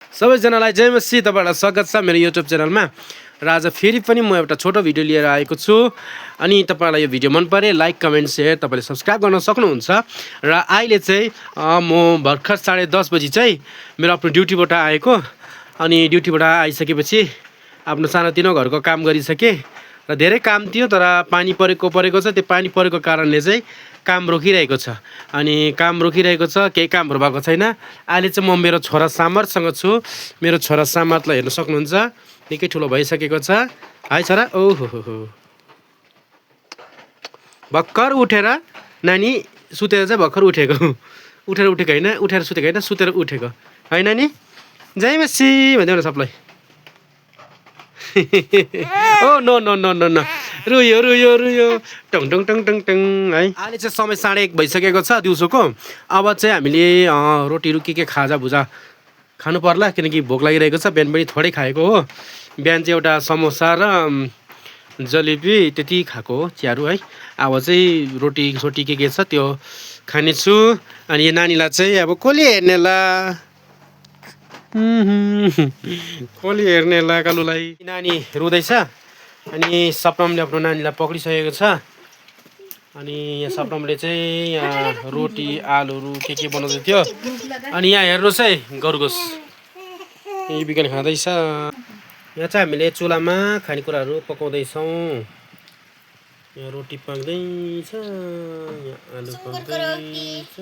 सबैजनालाई जय मसी, तपाईहरुलाई स्वागत छ मेरो YouTube च्यानलमा। र आज फेरि पनि म एउटा छोटो भिडियो लिएर आएको छु। अनि तपाईहरुलाई यो भिडियो मन परे लाइक कमेन्ट शेयर तपाईले सब्स्क्राइब गर्न सक्नुहुन्छ। र अहिले चाहिँ म भर्खर 10:30 बजी चाहिँ मेरो आफ्नो ड्युटीबाट आएको। अनि ड्युटीबाट आइसकेपछि आफ्नो सानोतिनो घरको काम गरिसके। र धेरै काम थियो तर पानी परेको छ। त्यो पानी परेको कारणले चाहिँ काम रोकिरहेको छ। अनि काम रोकिरहेको छ, केही कामहरु भएको छैन। अहिले चाहिँ म मेरो छोरा सामरसँग छु। मेरो छोरा सामरलाई हेर्न सक्नुहुन्छ, निकै ठुलो भइसकेको छ। हाय छोरा, ओहो हो, भर्खर उठेर नानी सुतेर चाहिँ भर्खर उठेको। उठेर उठेको हैन, उठेर सुतेको हैन, सुतेर उठेको है नानी। जय मसी भन्दै न सबलाई। Oh no no no no no, रुयो रुयो रुयो, टङ टङ टङ टङ टङ है। अहिले चाहिँ समय 1:30 भइसकेको छ दिउँसोको। अब चाहिँ हामीले रोटीहरु के खाजा भुजा खानु पर्ला, किनकि भोक लागिरहेको छ। बिहान पनि थोरै खाएको हो। बिहान चाहिँ एउटा समोसा र जलेबी त्यति खाएको हो, चियारु है। अब चाहिँ रोटी सोटी के छ त्यो खानेछु। अनि यो नानीलाई चाहिँ अब कसले हेर्नेला, कसले हेर्नेला कालुलाई। नानी रुँदैछ। अनि सपनमले आफ्नो नानीलाई पक्रिसकेको छ। अनि यहाँ सपनमले चाहिँ यहाँ रोटी आलुहरु के बनाउँदै थियो। अनि यहाँ हेर्नुस् है गरगोस यही बिकन खाँदैछ। यहाँ चाहिँ हामीले चुलामा खानेकुराहरु पकाउँदैछौँ। यहाँ रोटी पाक्दैछ, यहाँ आलु पाक्दैछ।